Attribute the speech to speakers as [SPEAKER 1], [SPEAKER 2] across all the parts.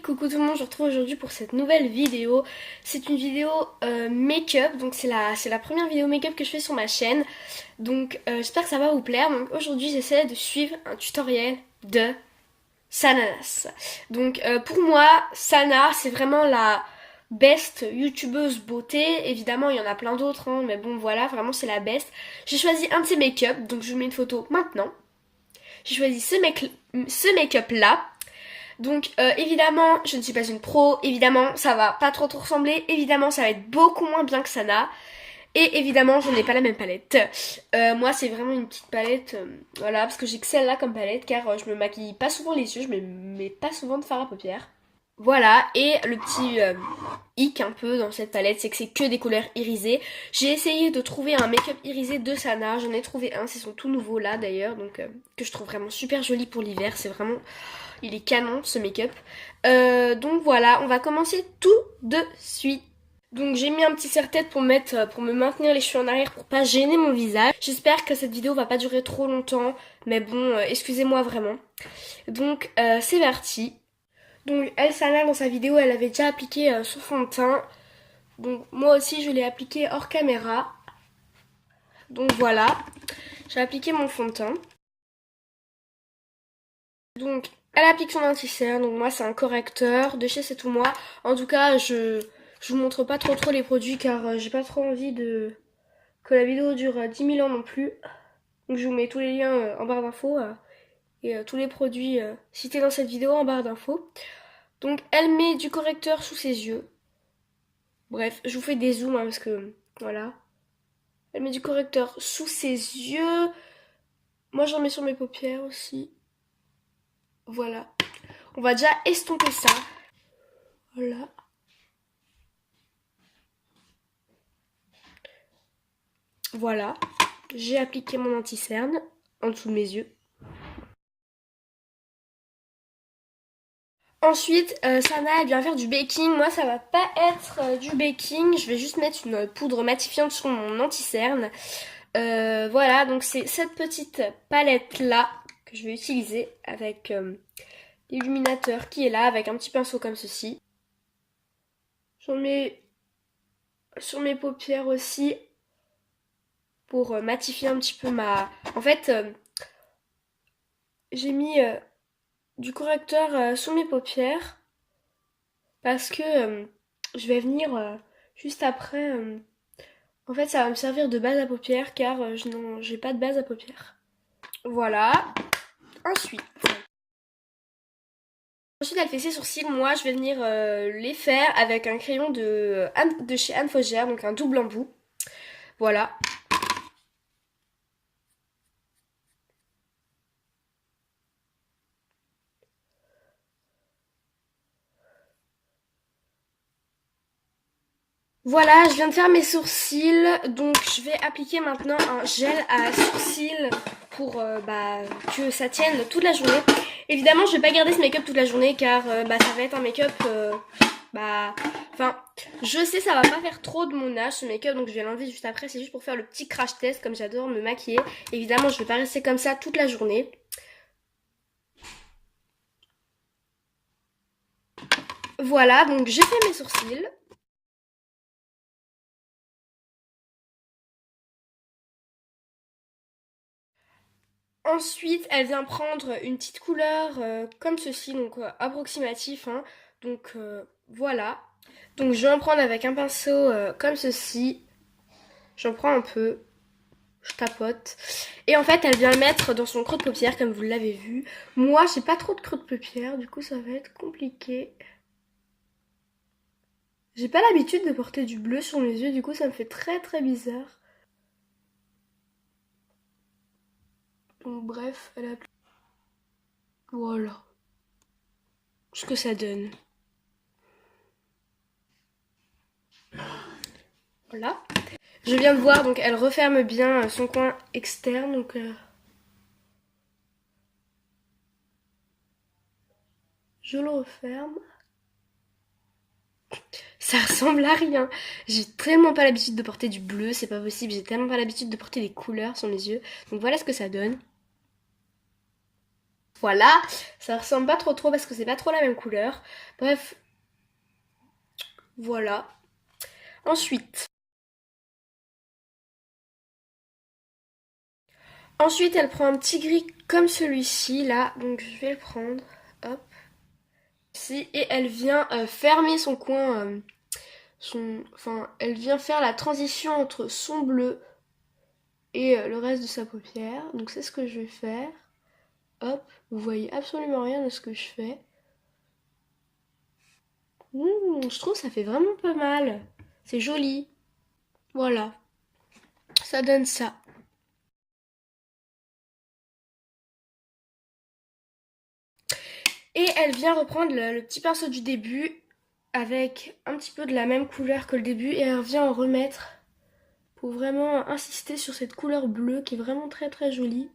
[SPEAKER 1] coucou tout le monde, je vous retrouve aujourd'hui pour cette nouvelle vidéo. C'est une vidéo make-up, donc c'est la première vidéo make-up que je fais sur ma chaîne. Donc j'espère que ça va vous plaire. Donc aujourd'hui j'essaie de suivre un tutoriel de Sananas. Donc pour moi, Sana c'est vraiment la best youtubeuse beauté. Évidemment il y en a plein d'autres, hein, mais bon voilà, vraiment c'est la best. J'ai choisi un de ses make-up, donc je vous mets une photo maintenant. J'ai choisi ce make-up là. Donc évidemment je ne suis pas une pro, évidemment ça va pas trop ressembler, évidemment ça va être beaucoup moins bien que Sana. Et évidemment je n'ai pas la même palette. Moi c'est vraiment une petite palette, voilà, parce que j'ai que celle-là comme palette car je me maquille pas souvent les yeux, je me mets pas souvent de fard à paupières. Voilà, et le petit hic un peu dans cette palette, c'est que c'est que des couleurs irisées. J'ai essayé de trouver un make-up irisé de Sana, j'en ai trouvé un, c'est son tout nouveau là d'ailleurs, donc que je trouve vraiment super joli pour l'hiver, c'est vraiment... Il est canon ce make-up. Donc voilà, on va commencer tout de suite. Donc j'ai mis un petit serre-tête pour me maintenir les cheveux en arrière pour pas gêner mon visage. J'espère que cette vidéo va pas durer trop longtemps, mais bon, excusez-moi vraiment. Donc c'est parti. Donc Elsana dans sa vidéo, elle avait déjà appliqué son fond de teint. Donc moi aussi je l'ai appliqué hors caméra. Donc voilà, j'ai appliqué mon fond de teint. Donc elle applique son anti-cerne, donc moi c'est un correcteur de chez C'est Tout Moi. En tout cas je vous montre pas trop les produits car j'ai pas trop envie que la vidéo dure 10 000 ans non plus. Donc je vous mets tous les liens en barre d'infos et tous les produits cités dans cette vidéo en barre d'infos. Donc elle met du correcteur sous ses yeux. Bref, je vous fais des zooms hein, parce que voilà. Elle met du correcteur sous ses yeux. Moi j'en mets sur mes paupières aussi. Voilà. On va déjà estomper ça. Voilà. Voilà. J'ai appliqué mon anti-cerne en dessous de mes yeux. Ensuite, Sana, elle vient faire du baking. Moi, ça va pas être du baking. Je vais juste mettre une poudre matifiante sur mon anti-cerne. Voilà, donc c'est cette petite palette-là que je vais utiliser avec l'illuminateur qui est là, avec un petit pinceau comme ceci. J'en mets sur mes paupières aussi pour matifier un petit peu ma... En fait, j'ai mis du correcteur sous mes paupières parce que je vais venir juste après. En fait, ça va me servir de base à paupières car j'ai pas de base à paupières. Voilà. Ensuite, elle fait ses sourcils. Moi, je vais venir les faire avec un crayon de chez Anne Faugère, donc un double embout. Voilà. Voilà, je viens de faire mes sourcils, donc je vais appliquer maintenant un gel à sourcils pour que ça tienne toute la journée. Évidemment, je vais pas garder ce make-up toute la journée car ça va être un make-up, enfin, je sais ça va pas faire trop de mon âge ce make-up, donc je vais l'enlever juste après. C'est juste pour faire le petit crash test comme j'adore me maquiller. Évidemment, je vais pas rester comme ça toute la journée. Voilà, donc j'ai fait mes sourcils. Ensuite, elle vient prendre une petite couleur comme ceci, donc approximatif. Hein. Donc voilà. Donc je vais en prendre avec un pinceau comme ceci. J'en prends un peu. Je tapote. Et en fait, elle vient le mettre dans son creux de paupière, comme vous l'avez vu. Moi, j'ai pas trop de creux de paupière, du coup ça va être compliqué. J'ai pas l'habitude de porter du bleu sur mes yeux, du coup ça me fait très bizarre. Donc bref, elle a... Voilà. Ce que ça donne. Voilà. Je viens de voir, donc elle referme bien son coin externe, donc je le referme. Ça ressemble à rien. J'ai tellement pas l'habitude de porter du bleu, c'est pas possible. J'ai tellement pas l'habitude de porter des couleurs sur mes yeux. Donc voilà ce que ça donne. Voilà, ça ressemble pas trop parce que c'est pas trop la même couleur. Bref, voilà. Ensuite, elle prend un petit gris comme celui-ci là, donc je vais le prendre. Hop, ici, et elle vient fermer son coin, enfin, elle vient faire la transition entre son bleu et le reste de sa paupière. Donc c'est ce que je vais faire. Hop, vous voyez absolument rien de ce que je fais. Je trouve que ça fait vraiment pas mal. C'est joli. Voilà, ça donne ça. Et elle vient reprendre le petit pinceau du début avec un petit peu de la même couleur que le début et elle vient en remettre pour vraiment insister sur cette couleur bleue qui est vraiment très très jolie.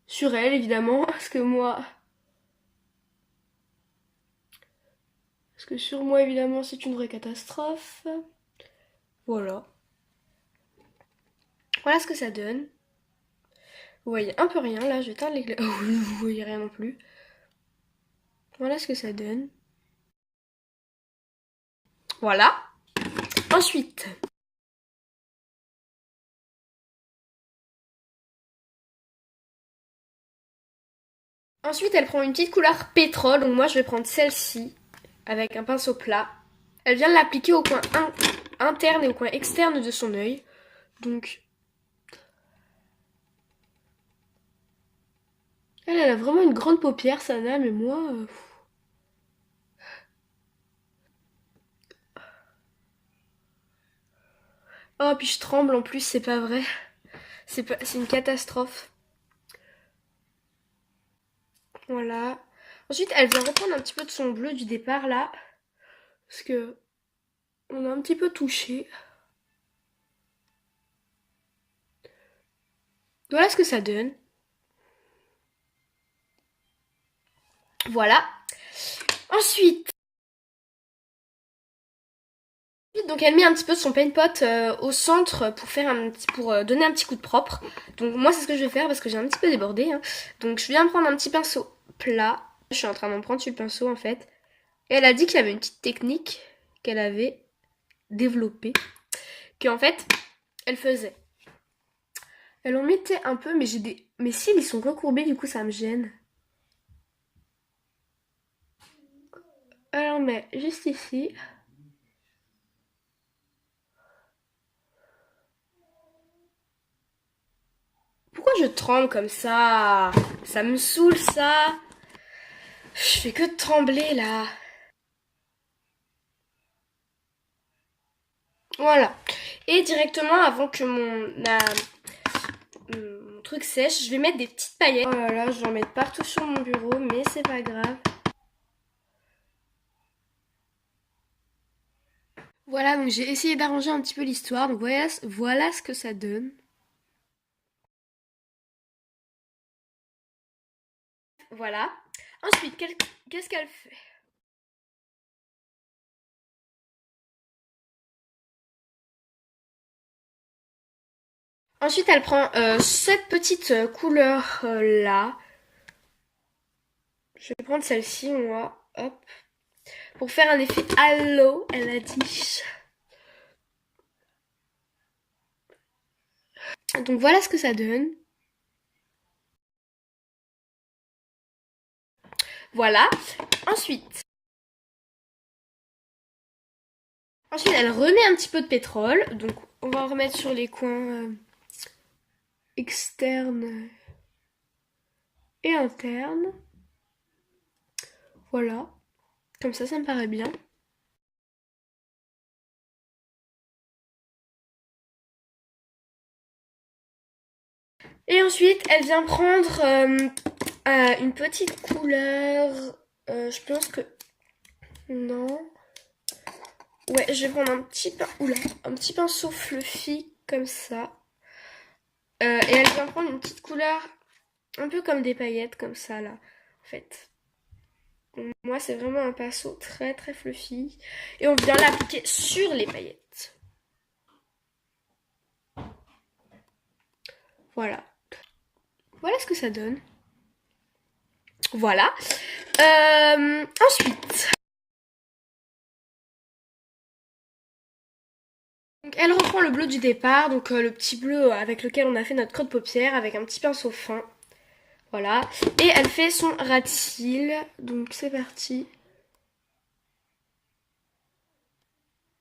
[SPEAKER 1] Sur elle évidemment, parce que sur moi évidemment c'est une vraie catastrophe. Voilà. Voilà ce que ça donne. Vous voyez un peu rien là, je vais éteindre l'éclair. Oh, vous voyez rien non plus. Voilà ce que ça donne. Voilà. Ensuite, elle prend une petite couleur pétrole, donc moi je vais prendre celle-ci avec un pinceau plat. Elle vient de l'appliquer au coin interne et au coin externe de son œil. Donc, elle a vraiment une grande paupière, Sana, mais moi... Oh, puis je tremble en plus, c'est pas vrai. C'est une catastrophe. Voilà. Ensuite, elle vient reprendre un petit peu de son bleu du départ, là. Parce que on a un petit peu touché. Voilà ce que ça donne. Voilà. Ensuite, donc elle met un petit peu son paint pot au centre pour donner un petit coup de propre. Donc moi c'est ce que je vais faire parce que j'ai un petit peu débordé. Hein. Donc je viens prendre un petit pinceau plat. Je suis en train d'en prendre sur le pinceau en fait. Et elle a dit qu'il y avait une petite technique qu'elle avait développée. Qu'en fait, elle faisait. Elle en mettait un peu, mais mes cils ils sont recourbés, du coup ça me gêne. Elle en met juste ici. Pourquoi je tremble comme ça? Ça me saoule ça. Je fais que de trembler là. Voilà. Et directement, avant que mon truc sèche, je vais mettre des petites paillettes. Oh là là, je vais en mettre partout sur mon bureau, mais c'est pas grave. Voilà, donc j'ai essayé d'arranger un petit peu l'histoire. Donc voilà ce que ça donne. Voilà. Ensuite, qu'est-ce qu'elle fait? Ensuite, elle prend cette petite couleur là. Je vais prendre celle-ci, moi. Hop. Pour faire un effet halo, elle a dit. Donc voilà ce que ça donne. Voilà. Ensuite, elle remet un petit peu de pétrole. Donc on va en remettre sur les coins externes et internes. Voilà. Comme ça me paraît bien. Et ensuite, elle vient prendre une petite couleur. Je pense que... Non. Ouais, je vais prendre un petit pinceau fluffy comme ça. Et elle vient prendre une petite couleur un peu comme des paillettes comme ça là. En fait. Donc, moi c'est vraiment un pinceau très très fluffy. Et on vient l'appliquer sur les paillettes. Voilà. Voilà ce que ça donne. Voilà. Ensuite, donc elle reprend le bleu du départ, donc le petit bleu avec lequel on a fait notre creux de paupière avec un petit pinceau fin. Voilà. Et elle fait son ras de cils. Donc c'est parti.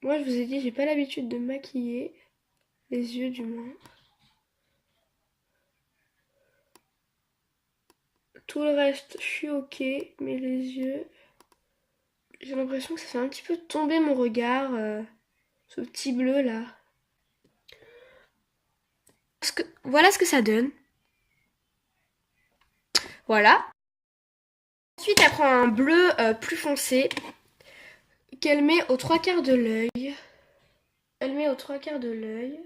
[SPEAKER 1] Moi je vous ai dit, j'ai pas l'habitude de me maquiller. Les yeux du moins. Tout le reste, je suis ok. Mais les yeux, j'ai l'impression que ça fait un petit peu tomber mon regard. Ce petit bleu là. Voilà ce que ça donne. Voilà. Ensuite, elle prend un bleu plus foncé qu'elle met aux trois quarts de l'œil. Elle met aux trois quarts de l'œil.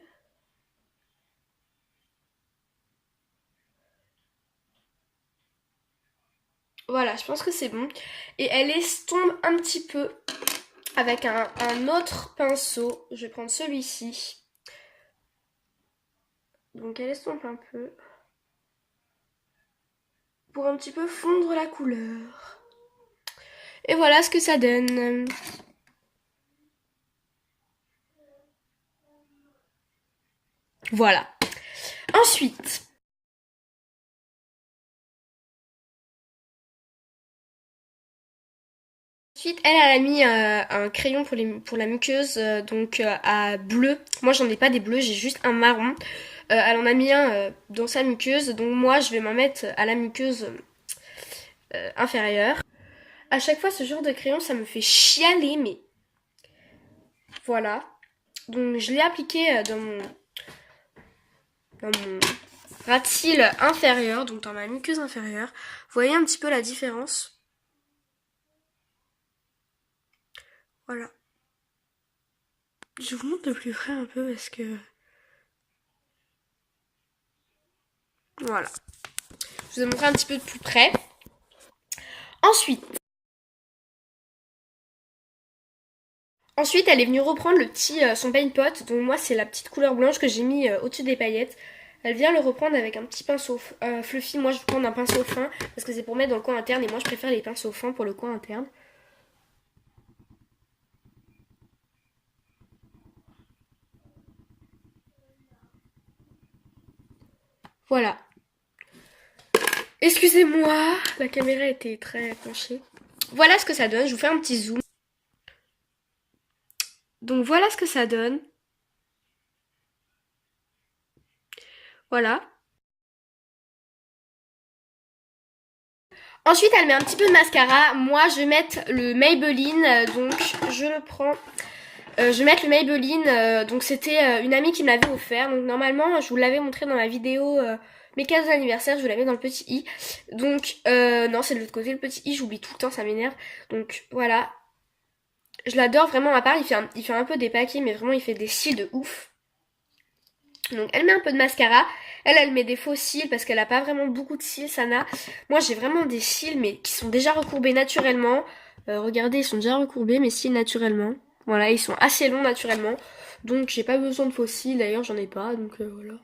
[SPEAKER 1] Voilà, je pense que c'est bon. Et elle estompe un petit peu avec un autre pinceau. Je vais prendre celui-ci. Donc elle estompe un peu. Pour un petit peu fondre la couleur. Et voilà ce que ça donne. Voilà. Ensuite, elle a mis un crayon pour la muqueuse, donc à bleu. Moi, j'en ai pas des bleus, j'ai juste un marron. Elle en a mis un dans sa muqueuse, donc moi, je vais m'en mettre à la muqueuse inférieure. À chaque fois, ce genre de crayon, ça me fait chialer, mais voilà. Donc, je l'ai appliqué dans mon ras de cils inférieur, donc dans ma muqueuse inférieure. Vous voyez un petit peu la différence? Voilà. Je vous montre de plus près un peu parce que... Voilà. Je vous ai montré un petit peu de plus près. Ensuite, elle est venue reprendre son paint pot. Donc moi, c'est la petite couleur blanche que j'ai mis au-dessus des paillettes. Elle vient le reprendre avec un petit pinceau fluffy. Moi, je vais prendre un pinceau fin parce que c'est pour mettre dans le coin interne. Et moi, je préfère les pinceaux fins pour le coin interne. Voilà. Excusez-moi, la caméra était très penchée. Voilà ce que ça donne. Je vous fais un petit zoom. Donc voilà ce que ça donne. Voilà. Ensuite, elle met un petit peu de mascara. Moi, je vais mettre le Maybelline. Donc, je le prends. Je vais mettre le Maybelline. Donc, c'était une amie qui me l'avait offert. Donc, normalement, je vous l'avais montré dans ma vidéo mes cadeaux d'anniversaire. Je vous l'avais dans le petit i. Donc, non, c'est de l'autre côté. Le petit i, j'oublie tout le temps. Ça m'énerve. Donc, voilà. Je l'adore vraiment à part. Il fait un peu des paquets. Mais vraiment, il fait des cils de ouf. Donc elle met un peu de mascara, elle met des faux cils parce qu'elle a pas vraiment beaucoup de cils, Sana. Moi j'ai vraiment des cils mais qui sont déjà recourbés naturellement. Regardez, ils sont déjà recourbés mes cils naturellement. Voilà, ils sont assez longs naturellement. Donc j'ai pas besoin de faux cils, d'ailleurs j'en ai pas, donc voilà.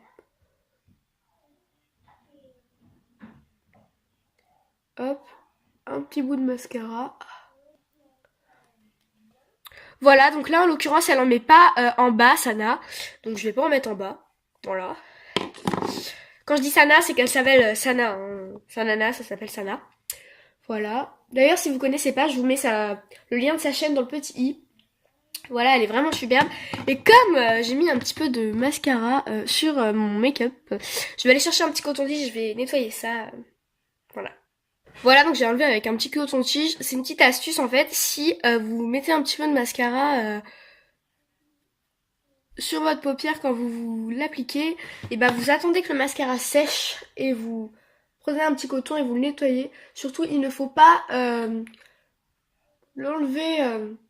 [SPEAKER 1] Hop, un petit bout de mascara. Voilà, donc là en l'occurrence elle en met pas en bas, Sana. Donc je vais pas en mettre en bas. Voilà. Quand je dis Sana, c'est qu'elle s'appelle Sana. Hein. Sanana, ça s'appelle Sana. Voilà. D'ailleurs, si vous connaissez pas, je vous mets le lien de sa chaîne dans le petit i. Voilà, elle est vraiment superbe. Et comme j'ai mis un petit peu de mascara sur mon make-up, je vais aller chercher un petit coton-tige, je vais nettoyer ça. Voilà. Voilà, donc j'ai enlevé avec un petit coton-tige. C'est une petite astuce en fait. Si vous mettez un petit peu de mascara sur votre paupière quand vous l'appliquez, et ben vous attendez que le mascara sèche et vous prenez un petit coton et vous le nettoyez. Surtout, il ne faut pas l'enlever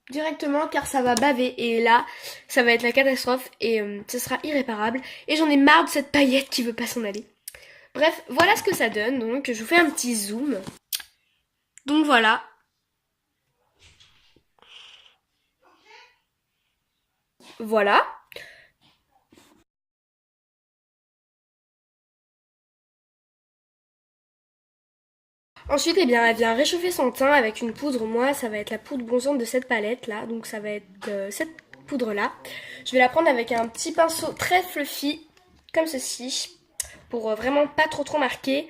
[SPEAKER 1] directement car ça va baver et là ça va être la catastrophe et ce sera irréparable et j'en ai marre de cette paillette qui veut pas s'en aller. Bref, voilà ce que ça donne, donc je vous fais un petit zoom. Donc voilà. Voilà. Ensuite, eh bien, elle vient réchauffer son teint avec une poudre. Moi, ça va être la poudre bronzante de cette palette là. Donc ça va être cette poudre là. Je vais la prendre avec un petit pinceau très fluffy, comme ceci, pour vraiment pas trop marquer.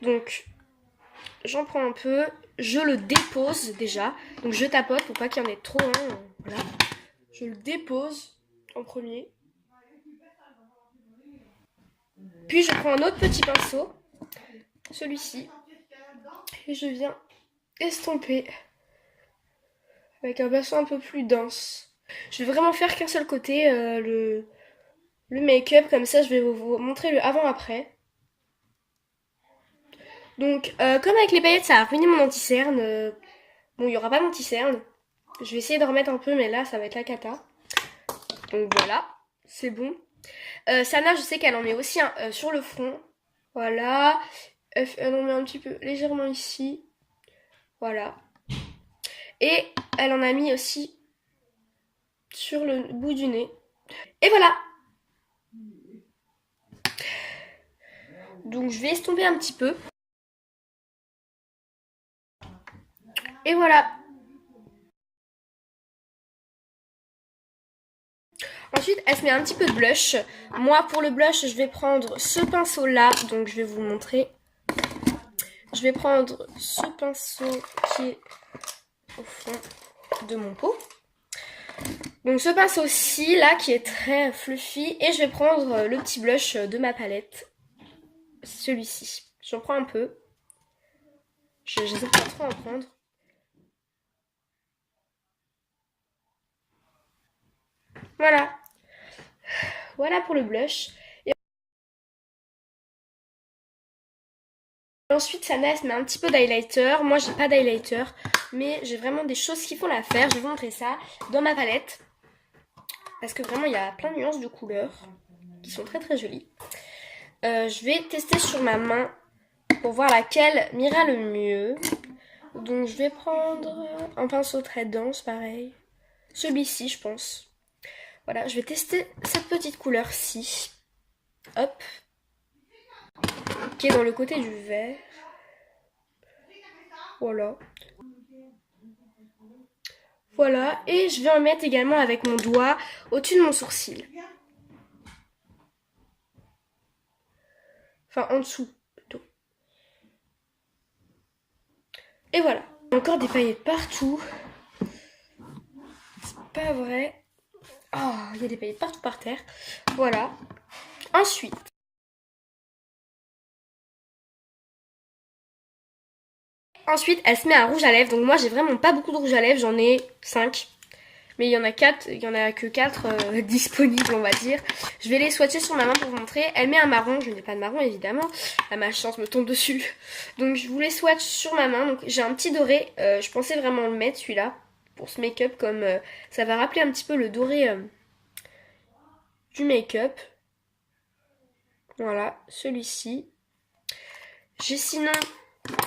[SPEAKER 1] Donc j'en prends un peu, je le dépose déjà. Donc je tapote pour pas qu'il y en ait trop. Hein. Voilà. Je le dépose en premier. Puis je prends un autre petit pinceau, celui-ci, et je viens estomper avec un pinceau un peu plus dense. Je vais vraiment faire qu'un seul côté, le make-up, comme ça je vais vous montrer le avant-après. Donc comme avec les paillettes ça a ruiné mon anti-cerne, bon il n'y aura pas d'anti-cerne. Je vais essayer de remettre un peu mais là ça va être la cata. Donc voilà, c'est bon. Sana je sais qu'elle en met aussi un sur le front. Voilà. Elle en met un petit peu légèrement ici. Voilà. Et elle en a mis aussi sur le bout du nez. Et voilà. Donc je vais estomper un petit peu. Et voilà. Ensuite, elle se met un petit peu de blush. Moi, pour le blush, je vais prendre ce pinceau-là. Donc, je vais vous montrer. Je vais prendre ce pinceau qui est au fond de mon pot. Donc, ce pinceau-ci, là, qui est très fluffy. Et je vais prendre le petit blush de ma palette. Celui-ci. J'en prends un peu. Je n'hésite pas trop à en prendre. Voilà. Voilà pour le blush. Et ensuite, Sana se met un petit peu d'highlighter. Moi, j'ai pas d'highlighter, mais j'ai vraiment des choses qui font l'affaire. Je vais vous montrer ça dans ma palette. Parce que vraiment, il y a plein de nuances de couleurs qui sont très jolies. Je vais tester sur ma main pour voir laquelle m'ira le mieux. Donc, je vais prendre un pinceau très dense, pareil. Celui-ci, je pense. Voilà, je vais tester cette petite couleur-ci. Hop. Qui est dans le côté du vert. Voilà. Voilà, et je vais en mettre également avec mon doigt au-dessus de mon sourcil. Enfin, en dessous, plutôt. Et voilà. Encore des paillettes partout. C'est pas vrai. Oh, il y a des paillettes partout par terre. Voilà. Ensuite. Ensuite, elle se met un rouge à lèvres. Donc moi, j'ai vraiment pas beaucoup de rouge à lèvres. J'en ai 5. Mais il y en a 4, il y en a que 4 disponibles, on va dire. Je vais les swatcher sur ma main pour vous montrer. Elle met un marron, je n'ai pas de marron évidemment. La malchance me tombe dessus. Donc je vous les swatch sur ma main. Donc j'ai un petit doré, je pensais vraiment le mettre celui-là. Pour ce make-up, comme ça va rappeler un petit peu le doré du make-up. Voilà, celui-ci. J'ai sinon,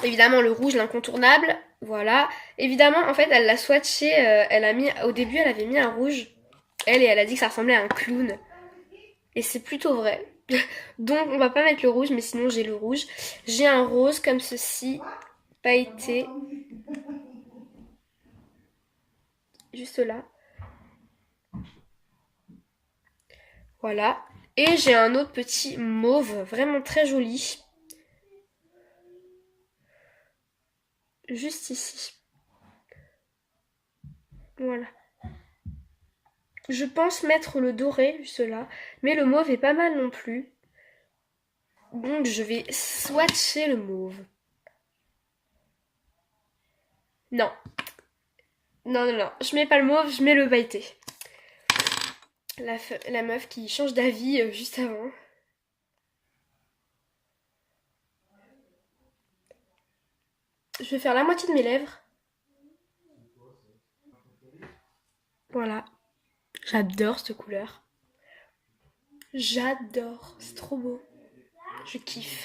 [SPEAKER 1] évidemment, le rouge, l'incontournable. Voilà. Évidemment, en fait, elle l'a swatché. Elle a mis, au début, elle avait mis un rouge. Et elle a dit que ça ressemblait à un clown. Et c'est plutôt vrai. Donc, on va pas mettre le rouge, mais sinon, j'ai le rouge. J'ai un rose comme ceci, pailleté. Juste là. Voilà. Et j'ai un autre petit mauve, vraiment très joli. Juste ici. Voilà. Je pense mettre le doré, juste là. Mais le mauve est pas mal non plus. Donc je vais swatcher le mauve. Non. Non. Je mets pas le mauve, je mets le pailleté. La meuf qui change d'avis juste avant. Je vais faire la moitié de mes lèvres. Voilà. J'adore cette couleur. J'adore. C'est trop beau. Je kiffe.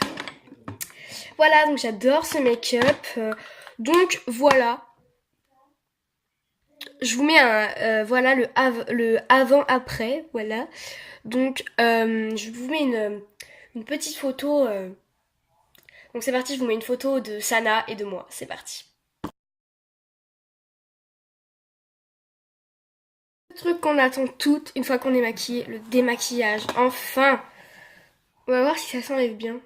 [SPEAKER 1] Voilà, donc j'adore ce make-up. Donc voilà. Je vous mets voilà le avant-après. Voilà. Donc je vous mets une petite photo Donc c'est parti, je vous mets une photo de Sana et de moi. C'est parti. Le truc qu'on attend toutes une fois qu'on est maquillé, le démaquillage. Enfin! On va voir si ça s'enlève bien.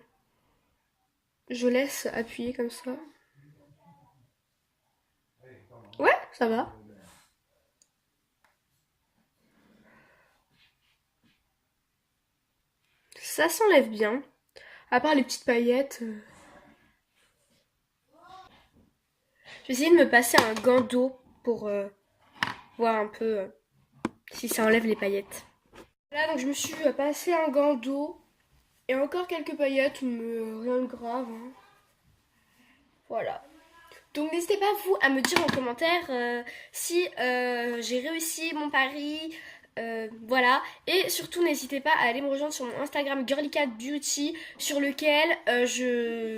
[SPEAKER 1] Je laisse appuyer comme ça. Ouais, ça va. Ça s'enlève bien. À part les petites paillettes. Je vais essayer de me passer un gant d'eau pour voir un peu si ça enlève les paillettes. Là, donc je me suis passé un gant d'eau. Et encore quelques paillettes, mais rien de grave. Hein. Voilà. Donc n'hésitez pas vous à me dire en commentaire si j'ai réussi mon pari, voilà. Et surtout n'hésitez pas à aller me rejoindre sur mon Instagram girlycatbeauty sur lequel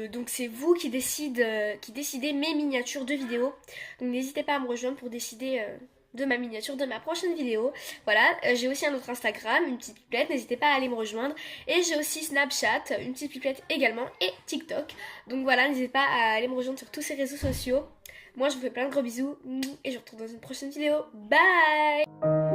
[SPEAKER 1] donc c'est vous qui décidez mes miniatures de vidéos. Donc n'hésitez pas à me rejoindre pour décider de ma miniature de ma prochaine vidéo. Voilà, j'ai aussi un autre Instagram, une petite pipelette, n'hésitez pas à aller me rejoindre. Et j'ai aussi Snapchat, une petite pipelette également, et TikTok. Donc voilà, n'hésitez pas à aller me rejoindre sur tous ces réseaux sociaux. Moi je vous fais plein de gros bisous et je vous retrouve dans une prochaine vidéo. Bye!